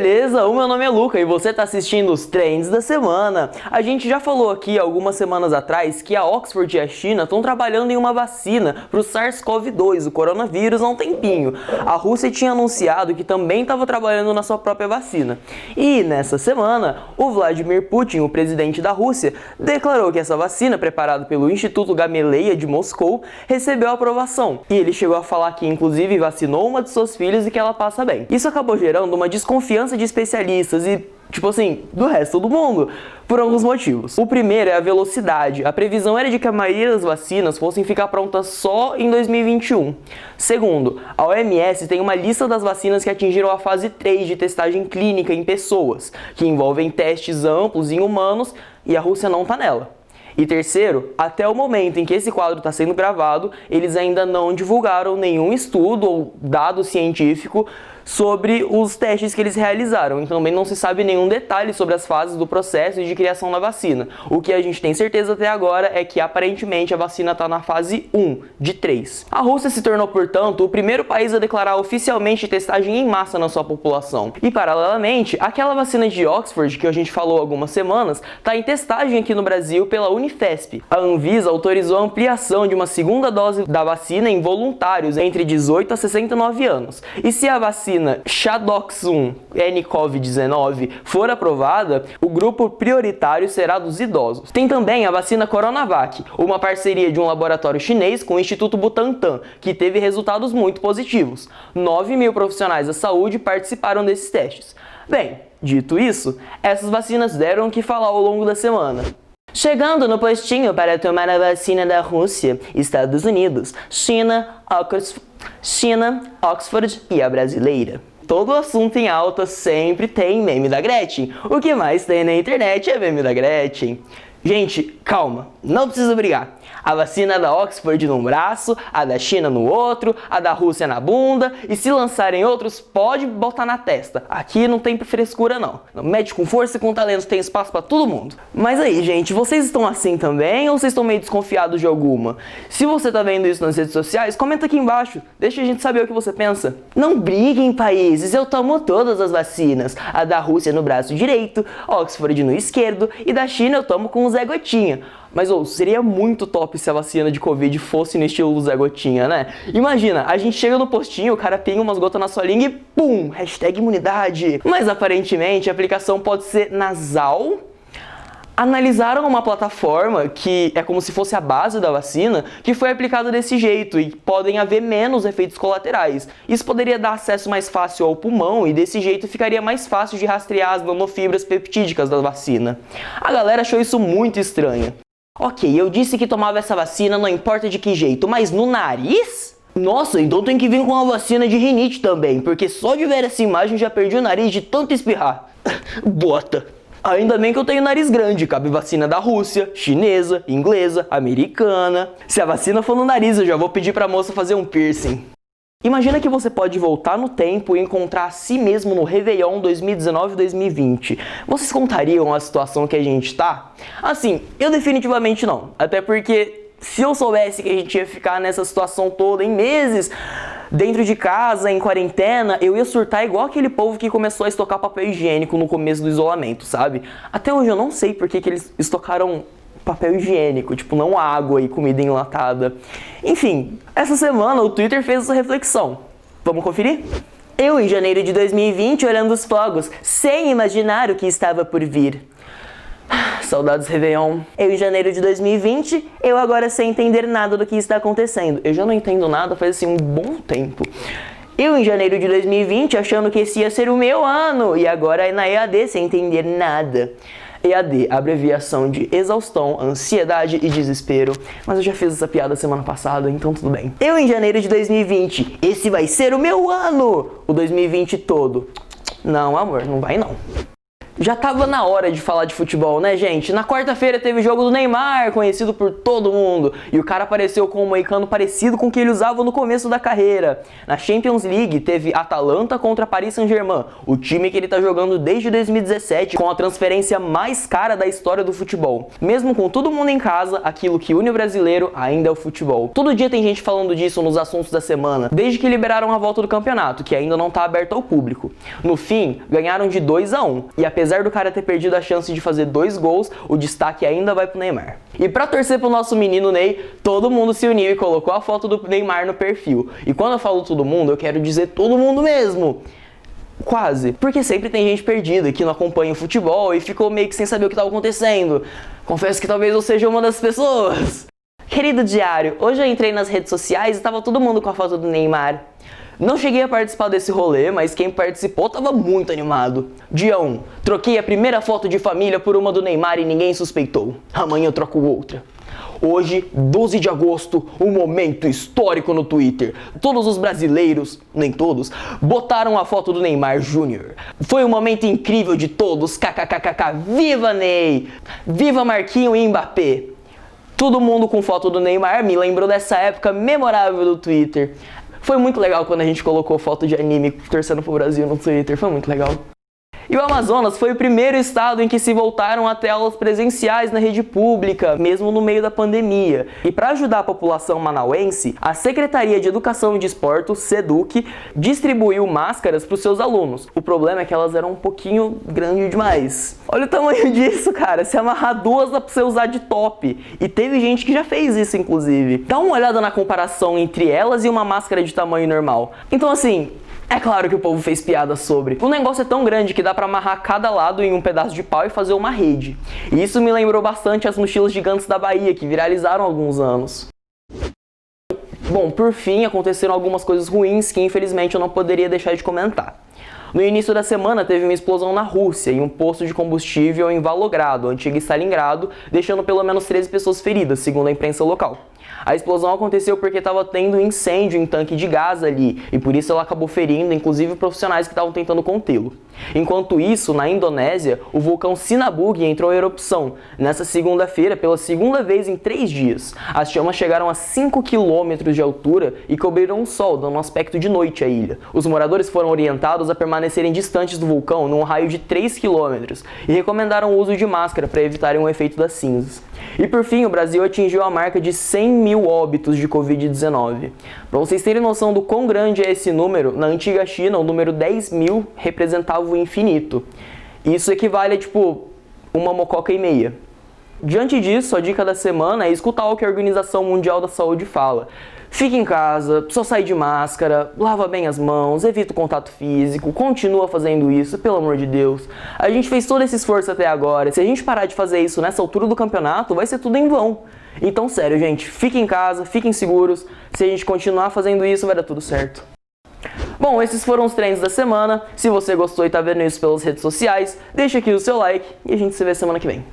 beleza? O meu nome é Luca e você está assistindo os Trends da semana. A gente já falou aqui algumas semanas atrás que a Oxford e a China estão trabalhando em uma vacina para o SARS-CoV-2, o coronavírus, há um tempinho. A Rússia tinha anunciado que também estava trabalhando na sua própria vacina. E nessa semana, o Vladimir Putin, o presidente da Rússia, declarou que essa vacina, preparada pelo Instituto Gamaleya de Moscou, recebeu aprovação. E ele chegou a falar que inclusive vacinou uma de suas filhas e que ela passa bem. Isso acabou gerando uma desconfiança de especialistas e, do resto do mundo, por alguns motivos. O primeiro é a velocidade. A previsão era de que a maioria das vacinas fossem ficar prontas só em 2021. Segundo, a OMS tem uma lista das vacinas que atingiram a fase 3 de testagem clínica em pessoas, que envolvem testes amplos em humanos, e a Rússia não está nela. E terceiro, até o momento em que esse quadro está sendo gravado, eles ainda não divulgaram nenhum estudo ou dado científico sobre os testes que eles realizaram. Então também não se sabe nenhum detalhe sobre as fases do processo de criação da vacina. O que a gente tem certeza até agora é que aparentemente a vacina está na fase 1 de 3. A Rússia se tornou, portanto, o primeiro país a declarar oficialmente testagem em massa na sua população. E paralelamente, aquela vacina de Oxford, que a gente falou há algumas semanas, está em testagem aqui no Brasil pela Unifesp. A Anvisa autorizou a ampliação de uma segunda dose da vacina em voluntários entre 18 a 69 anos. E se a vacina Shadox 1 nCoV-19 for aprovada, o grupo prioritário será dos idosos. Tem também a vacina Coronavac, uma parceria de um laboratório chinês com o Instituto Butantan, que teve resultados muito positivos. 9.000 profissionais da saúde participaram desses testes. Bem, dito isso, essas vacinas deram o que falar ao longo da semana. Chegando no postinho para tomar a vacina da Rússia, Estados Unidos, China, Oxford e a brasileira. Todo assunto em alta sempre tem meme da Gretchen. O que mais tem na internet é meme da Gretchen. Gente, calma, não precisa brigar. A vacina da Oxford num braço, a da China no outro, a da Rússia na bunda, e se lançarem outros, pode botar na testa. Aqui não tem frescura não. Mede com força e com talento, tem espaço pra todo mundo. Mas aí, gente, vocês estão assim também ou vocês estão meio desconfiados de alguma? Se você tá vendo isso nas redes sociais, comenta aqui embaixo. Deixa a gente saber o que você pensa. Não briguem, países, eu tomo todas as vacinas. A da Rússia no braço direito, Oxford no esquerdo, e da China eu tomo com o Zé Gotinha. Mas seria muito top se a vacina de Covid fosse no estilo Zé Gotinha, né? Imagina, a gente chega no postinho, o cara pinga umas gotas na sua língua e pum! #imunidade. Mas aparentemente a aplicação pode ser nasal. Analisaram uma plataforma que é como se fosse a base da vacina, que foi aplicada desse jeito e podem haver menos efeitos colaterais. Isso poderia dar acesso mais fácil ao pulmão e desse jeito ficaria mais fácil de rastrear as nanofibras peptídicas da vacina. A galera achou isso muito estranho. Ok, eu disse que tomava essa vacina não importa de que jeito, mas no nariz? Nossa, então tem que vir com a vacina de rinite também, porque só de ver essa imagem já perdi o nariz de tanto espirrar. Bota! Ainda bem que eu tenho nariz grande, cabe vacina da Rússia, chinesa, inglesa, americana. Se a vacina for no nariz, eu já vou pedir pra moça fazer um piercing. Imagina que você pode voltar no tempo e encontrar a si mesmo no Réveillon 2019-2020. Vocês contariam a situação que a gente tá? Assim, eu definitivamente não. Até porque se eu soubesse que a gente ia ficar nessa situação toda em meses, dentro de casa, em quarentena, eu ia surtar igual aquele povo que começou a estocar papel higiênico no começo do isolamento, sabe? Até hoje eu não sei por que eles estocaram papel higiênico, não água e comida enlatada. Enfim, essa semana o Twitter fez essa reflexão. Vamos conferir? Eu, em janeiro de 2020, olhando os fogos, sem imaginar o que estava por vir. Saudades Réveillon. Eu, em janeiro de 2020, eu agora sem entender nada do que está acontecendo. Eu já não entendo nada faz um bom tempo. Eu, em janeiro de 2020, achando que esse ia ser o meu ano, e agora na EAD sem entender nada. EAD, abreviação de exaustão, ansiedade e desespero. Mas eu já fiz essa piada semana passada, então tudo bem. Eu, em janeiro de 2020, esse vai ser o meu ano! O 2020 todo. Não, amor, não vai não. Já tava na hora de falar de futebol, né, gente? Na quarta-feira teve o jogo do Neymar, conhecido por todo mundo, e o cara apareceu com um moicano parecido com o que ele usava no começo da carreira. Na Champions League teve Atalanta contra Paris Saint-Germain, o time que ele tá jogando desde 2017, com a transferência mais cara da história do futebol. Mesmo com todo mundo em casa, aquilo que une o brasileiro ainda é o futebol. Todo dia tem gente falando disso nos assuntos da semana, desde que liberaram a volta do campeonato, que ainda não tá aberto ao público. No fim, ganharam de 2-1, e apesar do cara ter perdido a chance de fazer 2 gols, o destaque ainda vai pro Neymar. E pra torcer pro nosso menino Ney, todo mundo se uniu e colocou a foto do Neymar no perfil. E quando eu falo todo mundo, eu quero dizer todo mundo mesmo. Quase. Porque sempre tem gente perdida que não acompanha o futebol e ficou meio que sem saber o que estava acontecendo. Confesso que talvez eu seja uma das pessoas. Querido diário, hoje eu entrei nas redes sociais e tava todo mundo com a foto do Neymar. Não cheguei a participar desse rolê, mas quem participou tava muito animado. Dia 1. Troquei a primeira foto de família por uma do Neymar e ninguém suspeitou. Amanhã eu troco outra. Hoje, 12 de agosto, um momento histórico no Twitter. Todos os brasileiros, nem todos, botaram a foto do Neymar Júnior. Foi um momento incrível de todos. KKKKK, viva Ney! Viva Marquinhos e Mbappé! Todo mundo com foto do Neymar me lembrou dessa época memorável do Twitter. Foi muito legal quando a gente colocou foto de anime torcendo pro Brasil no Twitter, foi muito legal. E o Amazonas foi o primeiro estado em que se voltaram a ter aulas presenciais na rede pública, mesmo no meio da pandemia. E para ajudar a população manauense, a Secretaria de Educação e Desporto, SEDUC, distribuiu máscaras para os seus alunos. O problema é que elas eram um pouquinho grandes demais. Olha o tamanho disso, cara. Se amarrar 2 dá pra você usar de top. E teve gente que já fez isso, inclusive. Dá uma olhada na comparação entre elas e uma máscara de tamanho normal. Então, assim, é claro que o povo fez piada sobre. O negócio é tão grande que dá pra amarrar cada lado em um pedaço de pau e fazer uma rede. E isso me lembrou bastante as mochilas gigantes da Bahia, que viralizaram há alguns anos. Bom, por fim, aconteceram algumas coisas ruins que infelizmente eu não poderia deixar de comentar. No início da semana teve uma explosão na Rússia em um posto de combustível em Volgogrado, antigo Stalingrado, deixando pelo menos 13 pessoas feridas, segundo a imprensa local. A explosão aconteceu porque estava tendo incêndio em tanque de gás ali, e por isso ela acabou ferindo, inclusive profissionais que estavam tentando contê-lo. Enquanto isso, na Indonésia, o vulcão Sinabung entrou em erupção, nessa segunda-feira, pela segunda vez em 3 dias. As chamas chegaram a 5 km de altura e cobriram o sol, dando um aspecto de noite à ilha. Os moradores foram orientados a permanecerem distantes do vulcão num raio de 3 km e recomendaram o uso de máscara para evitarem o efeito das cinzas. E por fim, o Brasil atingiu a marca de 100 mil óbitos de Covid-19. Para vocês terem noção do quão grande é esse número, na antiga China, o número 10 mil representava o infinito. Isso equivale a, tipo, uma mococa e meia. Diante disso, a dica da semana é escutar o que a Organização Mundial da Saúde fala. Fique em casa, só sai de máscara, lava bem as mãos, evita o contato físico, continua fazendo isso, pelo amor de Deus. A gente fez todo esse esforço até agora, se a gente parar de fazer isso nessa altura do campeonato, vai ser tudo em vão. Então, sério, gente, fiquem em casa, fiquem seguros, se a gente continuar fazendo isso, vai dar tudo certo. Bom, esses foram os trends da semana. Se você gostou e tá vendo isso pelas redes sociais, deixa aqui o seu like e a gente se vê semana que vem.